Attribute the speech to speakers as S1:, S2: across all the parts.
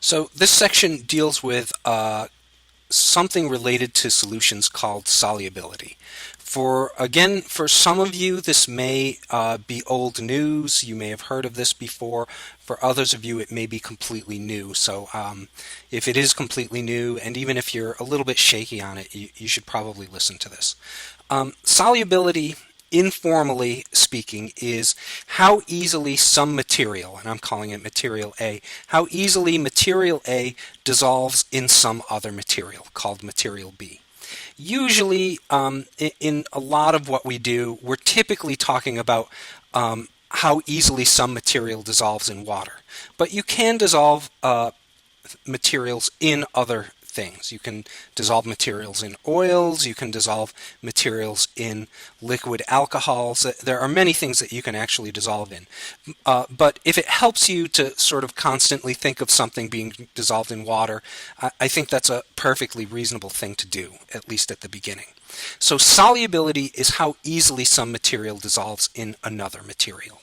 S1: So this section deals with something related to solutions called solubility. For some of you, this may be old news. You may have heard of this before. For others of you, it may be completely new. So if it is completely new, and even if you're a little bit shaky on it, you should probably listen to this. Solubility, informally speaking, is how easily some material, and I'm calling it material A, how easily material A dissolves in some other material called material B. Usually, in a lot of what we do, we're typically talking about how easily some material dissolves in water. But you can dissolve materials in other things. You can dissolve materials in oils, you can dissolve materials in liquid alcohols. There are many things that you can actually dissolve in. But if it helps you to sort of constantly think of something being dissolved in water, I think that's a perfectly reasonable thing to do, at least at the beginning. So solubility is how easily some material dissolves in another material.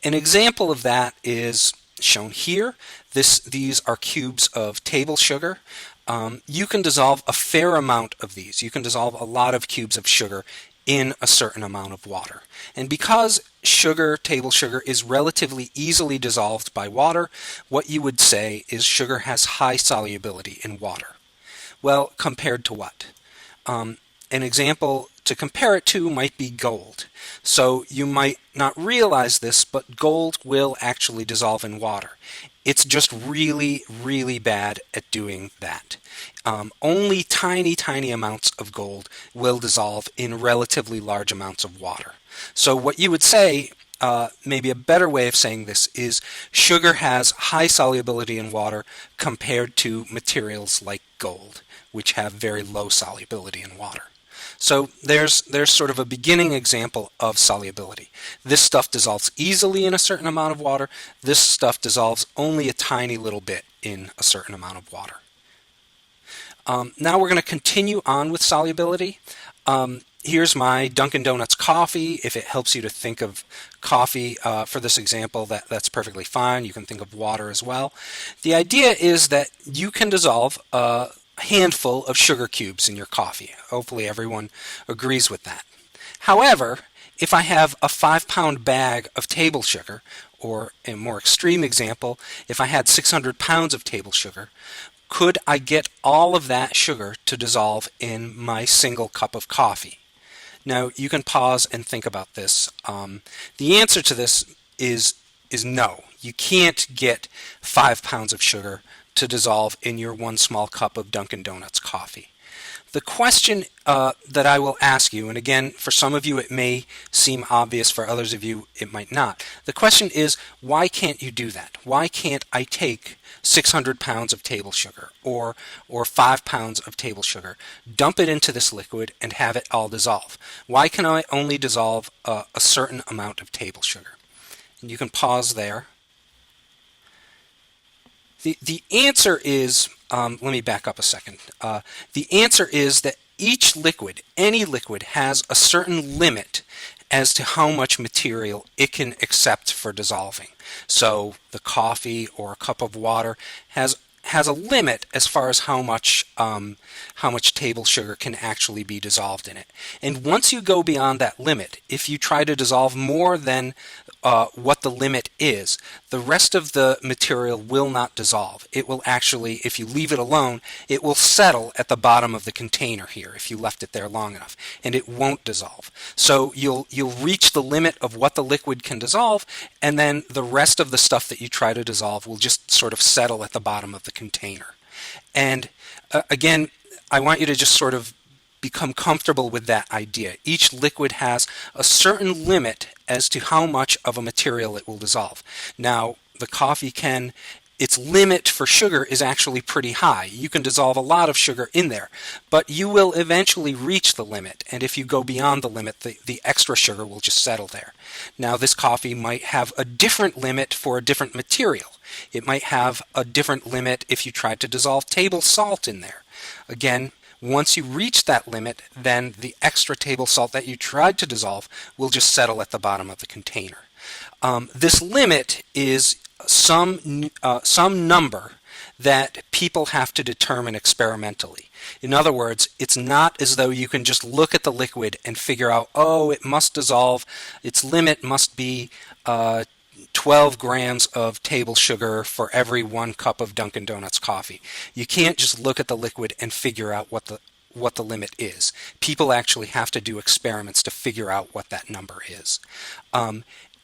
S1: An example of that is shown here. These are cubes of table sugar. You can dissolve a fair amount of these. You can dissolve a lot of cubes of sugar in a certain amount of water. And because table sugar, is relatively easily dissolved by water, what you would say is sugar has high solubility in water. Well, compared to what? An example to compare it to might be gold. So you might not realize this, but gold will actually dissolve in water. It's just really, really bad at doing that. Only tiny amounts of gold will dissolve in relatively large amounts of water. So what you would say, maybe a better way of saying this, is sugar has high solubility in water compared to materials like gold, which have very low solubility in water. So there's sort of a beginning example of solubility. This stuff dissolves easily in a certain amount of water. This stuff dissolves only a tiny little bit in a certain amount of water. Now we're going to continue on with solubility. Here's my Dunkin' Donuts coffee. If it helps you to think of coffee for this example, that's perfectly fine. You can think of water as well. The idea is that you can dissolve a handful of sugar cubes in your coffee. Hopefully everyone agrees with that. However, if I have a 5-pound bag of table sugar, or a more extreme example, if I had 600 pounds of table sugar, could I get all of that sugar to dissolve in my single cup of coffee? Now, you can pause and think about this. The answer to this is no. You can't get 5 pounds of sugar to dissolve in your one small cup of Dunkin' Donuts coffee. The question that I will ask you, and again, for some of you it may seem obvious, for others of you it might not. The question is, why can't you do that? Why can't I take 600 pounds of table sugar or 5 pounds of table sugar, dump it into this liquid, and have it all dissolve? Why can I only dissolve a certain amount of table sugar? And you can pause there. The answer is, let me back up a second. The answer is that each liquid, any liquid, has a certain limit as to how much material it can accept for dissolving. So the coffee or a cup of water has a limit as far as how much table sugar can actually be dissolved in it. And once you go beyond that limit, if you try to dissolve more than what the limit is, the rest of the material will not dissolve. It will actually, if you leave it alone, it will settle at the bottom of the container here if you left it there long enough, and it won't dissolve. So you'll reach the limit of what the liquid can dissolve, and then the rest of the stuff that you try to dissolve will just sort of settle at the bottom of the container. And again, I want you to just sort of become comfortable with that idea. Each liquid has a certain limit as to how much of a material it will dissolve. Now, the coffee can, its limit for sugar is actually pretty high. You can dissolve a lot of sugar in there, but you will eventually reach the limit, and if you go beyond the limit, the extra sugar will just settle there. Now, this coffee might have a different limit for a different material. It might have a different limit if you tried to dissolve table salt in there. Again, once you reach that limit, then the extra table salt that you tried to dissolve will just settle at the bottom of the container. This limit is some number that people have to determine experimentally. In other words, it's not as though you can just look at the liquid and figure out, oh, it must dissolve, its limit must be 12 grams of table sugar for every 1 cup of Dunkin' Donuts coffee. You can't just look at the liquid and figure out what the limit is. People actually have to do experiments to figure out what that number is.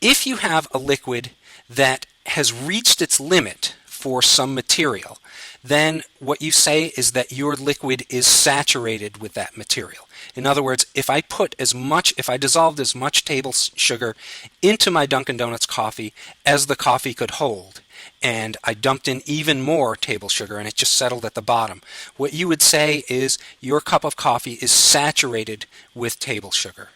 S1: If you have a liquid that has reached its limit for some material, then what you say is that your liquid is saturated with that material. In other words, if I dissolved as much table sugar into my Dunkin' Donuts coffee as the coffee could hold, and I dumped in even more table sugar and it just settled at the bottom, what you would say is your cup of coffee is saturated with table sugar.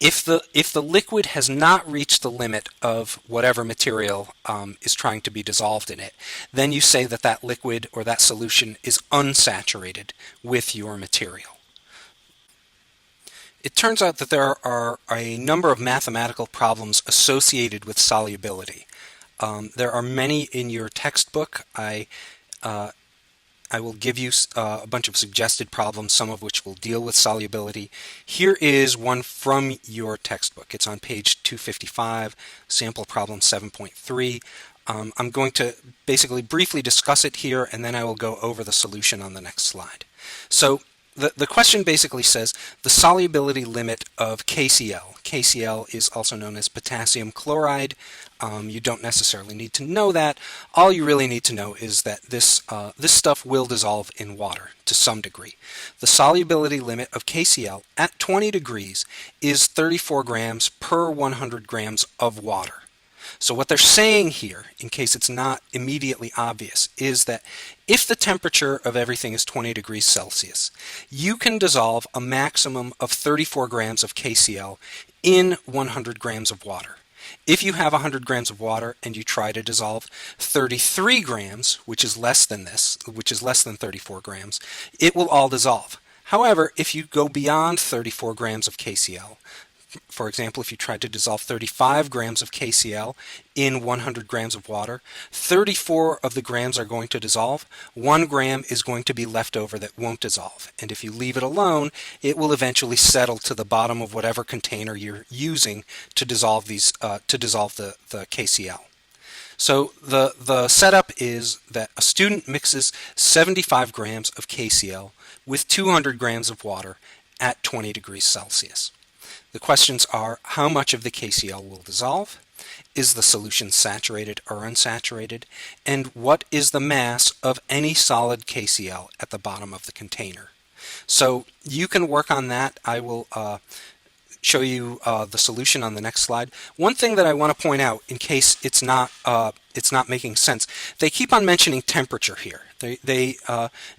S1: If the liquid has not reached the limit of whatever material is trying to be dissolved in it, then you say that that liquid or that solution is unsaturated with your material. It turns out that there are a number of mathematical problems associated with solubility. There are many in your textbook. I will give you a bunch of suggested problems, some of which will deal with solubility. Here is one from your textbook. It's on page 255, sample problem 7.3. I'm going to basically briefly discuss it here, and then I will go over the solution on the next slide. So the question basically says the solubility limit of KCl. KCl is also known as potassium chloride. You don't necessarily need to know that. All you really need to know is that this stuff will dissolve in water to some degree. The solubility limit of KCl at 20 degrees is 34 grams per 100 grams of water. So what they're saying here, in case it's not immediately obvious, is that if the temperature of everything is 20 degrees Celsius, you can dissolve a maximum of 34 grams of KCl in 100 grams of water. If you have 100 grams of water and you try to dissolve 33 grams, which is less than 34 grams, it will all dissolve. However, if you go beyond 34 grams of KCl, for example, if you tried to dissolve 35 grams of KCl in 100 grams of water, 34 of the grams are going to dissolve. 1 gram is going to be left over that won't dissolve. And if you leave it alone, it will eventually settle to the bottom of whatever container you're using to dissolve the KCl. So the setup is that a student mixes 75 grams of KCl with 200 grams of water at 20 degrees Celsius. The questions are, how much of the KCl will dissolve? Is the solution saturated or unsaturated? And what is the mass of any solid KCl at the bottom of the container? So you can work on that. I will show you the solution on the next slide. One thing that I want to point out, in case it's not making sense, they keep on mentioning temperature here. They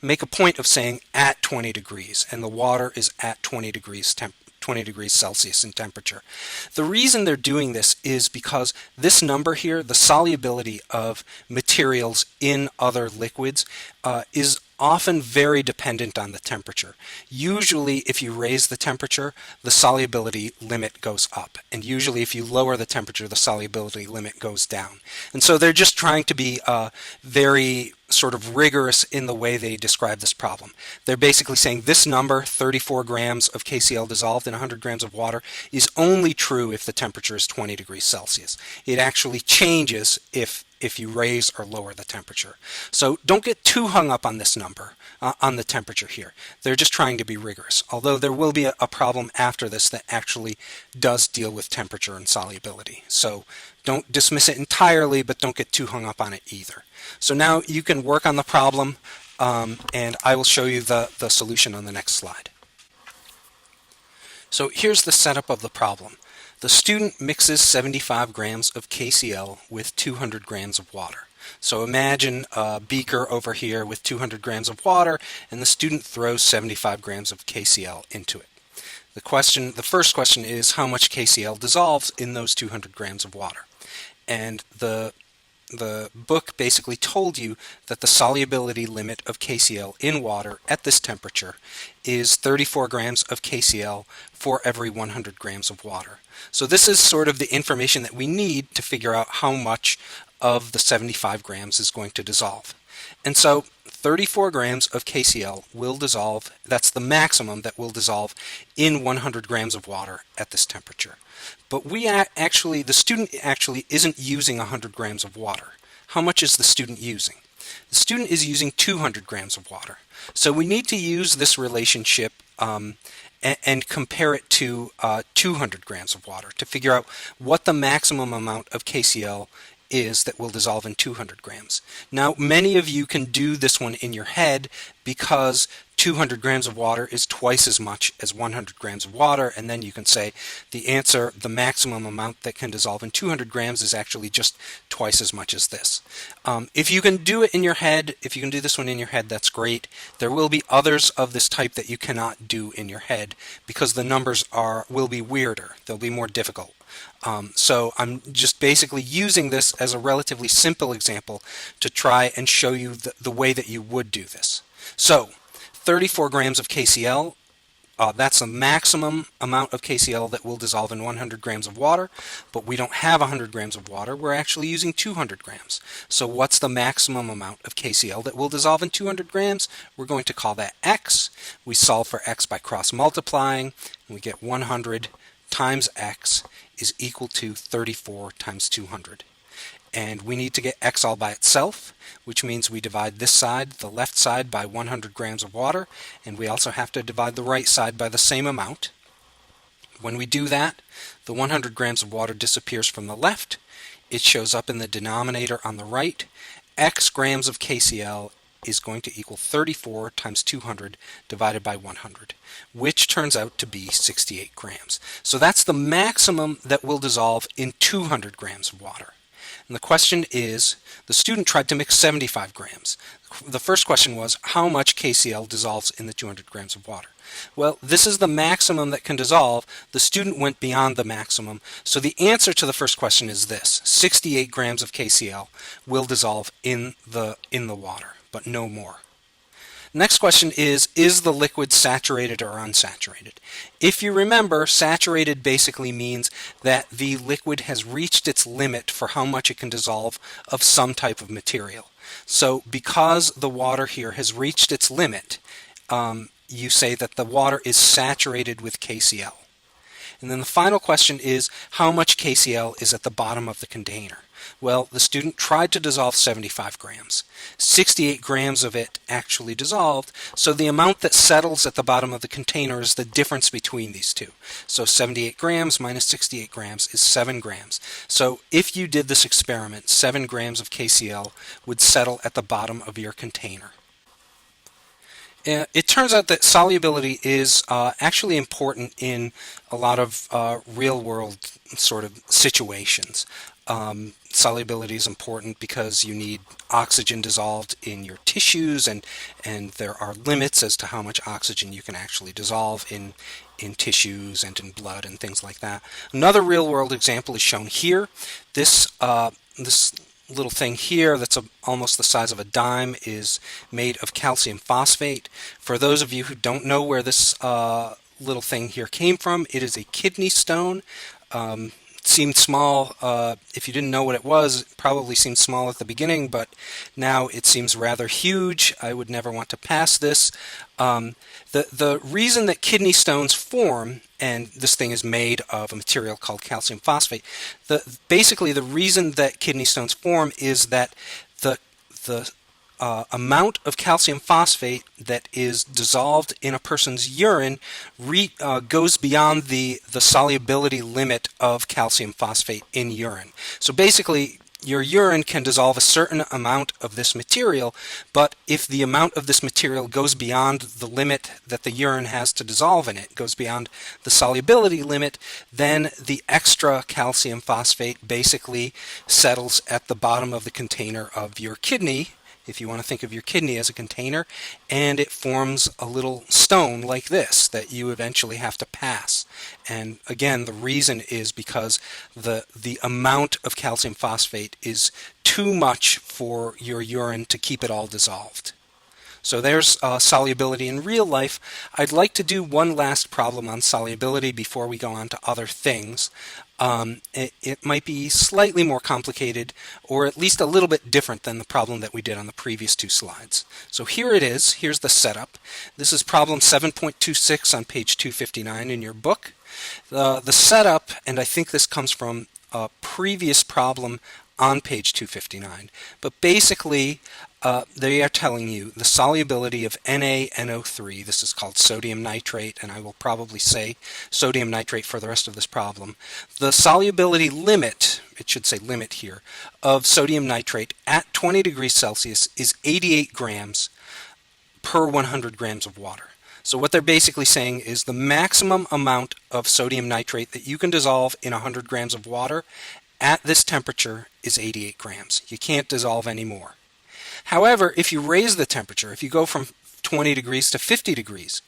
S1: make a point of saying at 20 degrees, and the water is at 20 degrees Celsius in temperature. The reason they're doing this is because this number here, the solubility of materials in other liquids, is often very dependent on the temperature. Usually, if you raise the temperature, the solubility limit goes up. And usually, if you lower the temperature, the solubility limit goes down. And so they're just trying to be very sort of rigorous in the way they describe this problem. They're basically saying this number, 34 grams of KCl dissolved in 100 grams of water, is only true if the temperature is 20 degrees Celsius. It actually changes if you raise or lower the temperature. So don't get too hung up on this number, on the temperature here. They're just trying to be rigorous, although there will be a problem after this that actually does deal with temperature and solubility. So don't dismiss it entirely, but don't get too hung up on it either. So now you can work on the problem, and I will show you the solution on the next slide. So here's the setup of the problem. The student mixes 75 grams of KCl with 200 grams of water. So imagine a beaker over here with 200 grams of water, and the student throws 75 grams of KCl into it. The first question is how much KCl dissolves in those 200 grams of water. And the book basically told you that the solubility limit of KCl in water at this temperature is 34 grams of KCl for every 100 grams of water. So this is sort of the information that we need to figure out how much of the 75 grams is going to dissolve. And so 34 grams of KCl will dissolve. That's the maximum that will dissolve in 100 grams of water at this temperature. But the student actually isn't using 100 grams of water. How much is the student using? The student is using 200 grams of water. So we need to use this relationship and compare it to 200 grams of water to figure out what the maximum amount of KCl is that will dissolve in 200 grams. Now, many of you can do this one in your head because 200 grams of water is twice as much as 100 grams of water, and then you can say the answer, the maximum amount that can dissolve in 200 grams is actually just twice as much as this. If you can do it in your head, if you can do this one in your head, that's great. There will be others of this type that you cannot do in your head because the numbers will be weirder. They'll be more difficult. So I'm just basically using this as a relatively simple example to try and show you the way that you would do this. So 34 grams of KCl, that's the maximum amount of KCl that will dissolve in 100 grams of water, but we don't have 100 grams of water, we're actually using 200 grams. So what's the maximum amount of KCl that will dissolve in 200 grams? We're going to call that x. We solve for x by cross multiplying, and we get 100 times x is equal to 34 times 200. And we need to get x all by itself, which means we divide this side, the left side, by 100 grams of water, and we also have to divide the right side by the same amount. When we do that, the 100 grams of water disappears from the left. It shows up in the denominator on the right. X grams of KCl is going to equal 34 times 200 divided by 100, which turns out to be 68 grams. So that's the maximum that will dissolve in 200 grams of water. And the question is, the student tried to mix 75 grams. The first question was, how much KCl dissolves in the 200 grams of water? Well, this is the maximum that can dissolve. The student went beyond the maximum. So the answer to the first question is this: 68 grams of KCl will dissolve in the water, but no more. Next question is the liquid saturated or unsaturated? If you remember, saturated basically means that the liquid has reached its limit for how much it can dissolve of some type of material. So because the water here has reached its limit, you say that the water is saturated with KCl. And then the final question is, how much KCl is at the bottom of the container? Well, the student tried to dissolve 75 grams. 68 grams of it actually dissolved, so the amount that settles at the bottom of the container is the difference between these two. So 78 grams minus 68 grams is 7 grams. So if you did this experiment, 7 grams of KCl would settle at the bottom of your container. It turns out that solubility is actually important in a lot of real-world sort of situations. Solubility is important because you need oxygen dissolved in your tissues, and there are limits as to how much oxygen you can actually dissolve in tissues and in blood and things like that. Another real-world example is shown here. This little thing here that's almost the size of a dime is made of calcium phosphate. For those of you who don't know where this little thing here came from, it is a kidney stone. It seemed small. If you didn't know what it was, it probably seemed small at the beginning, but now it seems rather huge. I would never want to pass this. The reason that kidney stones form, and this thing is made of a material called calcium phosphate, basically the reason that kidney stones form is that the amount of calcium phosphate that is dissolved in a person's urine goes beyond the solubility limit of calcium phosphate in urine. So basically, your urine can dissolve a certain amount of this material, but if the amount of this material goes beyond the limit that the urine has to dissolve in it, goes beyond the solubility limit, then the extra calcium phosphate basically settles at the bottom of the container of your kidney, if you want to think of your kidney as a container, and it forms a little stone like this that you eventually have to pass. And again, the reason is because the amount of calcium phosphate is too much for your urine to keep it all dissolved. So there's solubility in real life. I'd like to do one last problem on solubility before we go on to other things. It might be slightly more complicated, or at least a little bit different than the problem that we did on the previous two slides. So here it is. Here's the setup. This is problem 7.26 on page 259 in your book. The setup, and I think this comes from a previous problem on page 259, but basically they are telling you the solubility of NaNO3. This is called sodium nitrate, and I will probably say sodium nitrate for the rest of this problem. The solubility limit, it should say limit here, of sodium nitrate at 20 degrees Celsius is 88 grams per 100 grams of water. So what they're basically saying is the maximum amount of sodium nitrate that you can dissolve in 100 grams of water at this temperature is 88 grams. You can't dissolve any more. However, if you raise the temperature, if you go from 20 degrees to 50 degrees,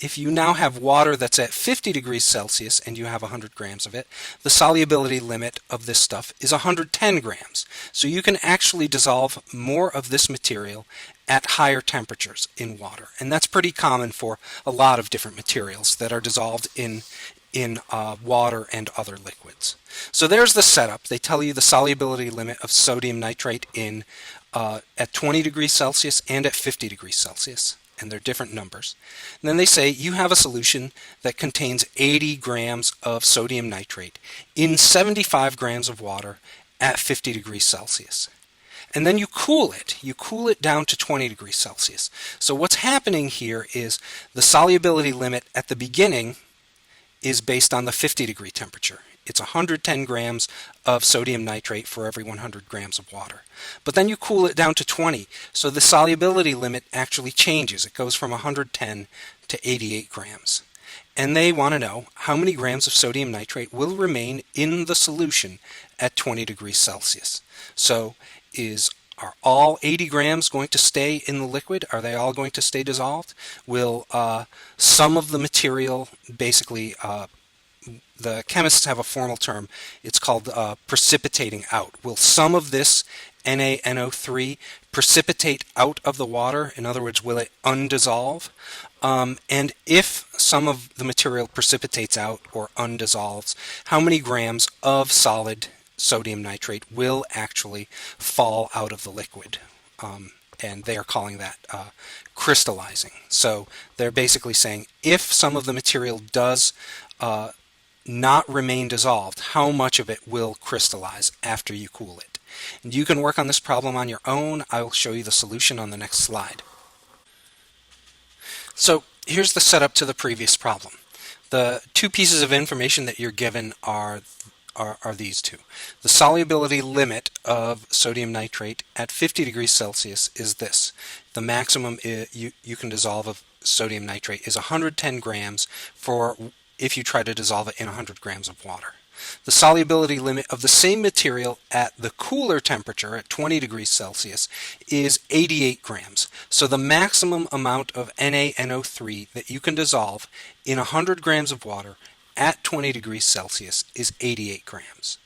S1: if you now have water that's at 50 degrees Celsius and you have 100 grams of it, the solubility limit of this stuff is 110 grams. So you can actually dissolve more of this material at higher temperatures in water. And that's pretty common for a lot of different materials that are dissolved in water and other liquids. So there's the setup. They tell you the solubility limit of sodium nitrate at 20 degrees Celsius and at 50 degrees Celsius, and they're different numbers. And then they say you have a solution that contains 80 grams of sodium nitrate in 75 grams of water at 50 degrees Celsius. And then you cool it. You cool it down to 20 degrees Celsius. So what's happening here is the solubility limit at the beginning is based on the 50 degree temperature. It's 110 grams of sodium nitrate for every 100 grams of water. But then you cool it down to 20, so the solubility limit actually changes. It goes from 110 to 88 grams. And they want to know how many grams of sodium nitrate will remain in the solution at 20 degrees Celsius. So are all 80 grams going to stay in the liquid? Are they all going to stay dissolved? Will some of the material, basically, the chemists have a formal term, it's called precipitating out. Will some of this NaNO3 precipitate out of the water? In other words, will it undissolve? And if some of the material precipitates out or undissolves, how many grams of solid sodium nitrate will actually fall out of the liquid? And they are calling that crystallizing. So they're basically saying if some of the material does not remain dissolved, how much of it will crystallize after you cool it? And you can work on this problem on your own. I will show you the solution on the next slide. So here's the setup to the previous problem. The two pieces of information that you're given are these two. The solubility limit of sodium nitrate at 50 degrees Celsius is this. The maximum you can dissolve of sodium nitrate is 110 grams for if you try to dissolve it in 100 grams of water. The solubility limit of the same material at the cooler temperature at 20 degrees Celsius is 88 grams. So the maximum amount of NaNO3 that you can dissolve in 100 grams of water at 20 degrees Celsius is 88 grams.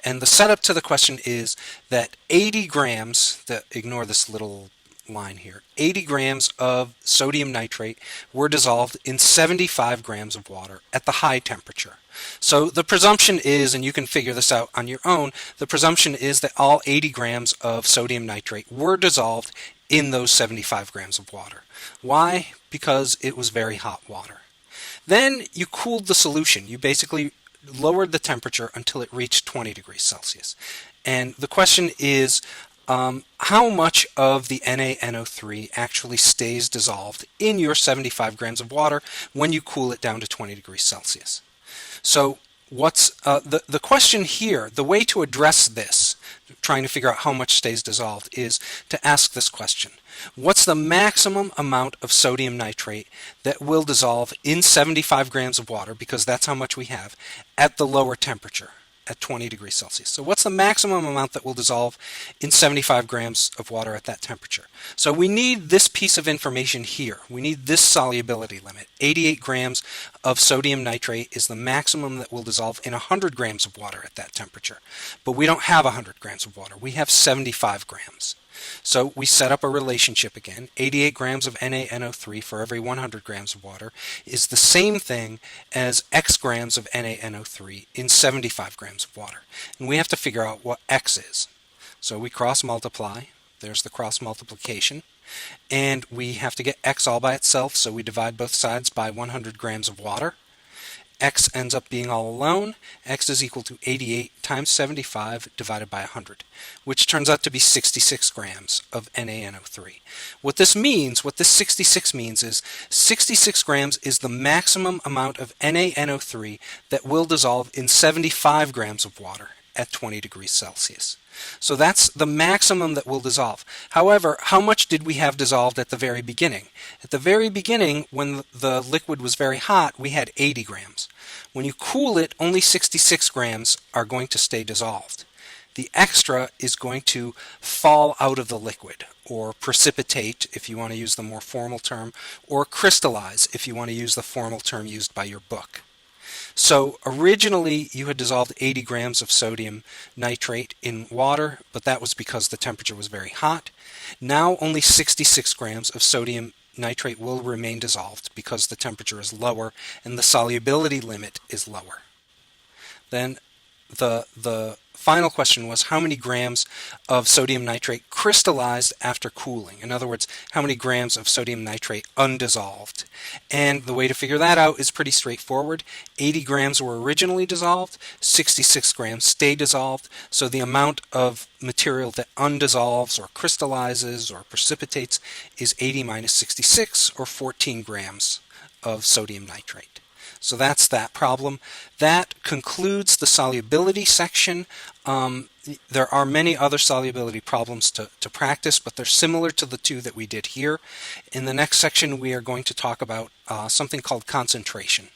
S1: And the setup to the question is that 80 grams, ignore this little line here, 80 grams of sodium nitrate were dissolved in 75 grams of water at the high temperature. So the presumption is, and you can figure this out on your own, the presumption is that all 80 grams of sodium nitrate were dissolved in those 75 grams of water. Why? Because it was very hot water. Then you cooled the solution. You basically lowered the temperature until it reached 20 degrees Celsius. And the question is, how much of the NaNO3 actually stays dissolved in your 75 grams of water when you cool it down to 20 degrees Celsius? So what's the question here, the way to address this, trying to figure out how much stays dissolved, is to ask this question. What's the maximum amount of sodium nitrate that will dissolve in 75 grams of water, because that's how much we have, at the lower temperature, at 20 degrees Celsius? So what's the maximum amount that will dissolve in 75 grams of water at that temperature? So we need this piece of information here. We need this solubility limit. 88 grams of sodium nitrate is the maximum that will dissolve in 100 grams of water at that temperature. But we don't have 100 grams of water. We have 75 grams. So we set up a relationship again. 88 grams of NaNO3 for every 100 grams of water is the same thing as X grams of NaNO3 in 75 grams of water. And we have to figure out what X is. So we cross multiply. There's the cross multiplication. And we have to get X all by itself, so we divide both sides by 100 grams of water. X ends up being all alone. X is equal to 88 times 75 divided by 100, which turns out to be 66 grams of NaNO3. What this 66 means is 66 grams is the maximum amount of NaNO3 that will dissolve in 75 grams of water at 20 degrees Celsius. So that's the maximum that will dissolve. However, how much did we have dissolved at the very beginning? At the very beginning, when the liquid was very hot, we had 80 grams. When you cool it, only 66 grams are going to stay dissolved. The extra is going to fall out of the liquid, or precipitate if you want to use the more formal term, or crystallize if you want to use the formal term used by your book. So originally you had dissolved 80 grams of sodium nitrate in water, but that was because the temperature was very hot. Now only 66 grams of sodium nitrate will remain dissolved because the temperature is lower and the solubility limit is lower. Then the final question was how many grams of sodium nitrate crystallized after cooling. In other words, how many grams of sodium nitrate undissolved. And the way to figure that out is pretty straightforward. 80 grams were originally dissolved, 66 grams stay dissolved, so the amount of material that undissolves or crystallizes or precipitates is 80 minus 66, or 14 grams of sodium nitrate. So that's that problem. That concludes the solubility section. There are many other solubility problems to practice, but they're similar to the two that we did here. In the next section, we are going to talk about something called concentration.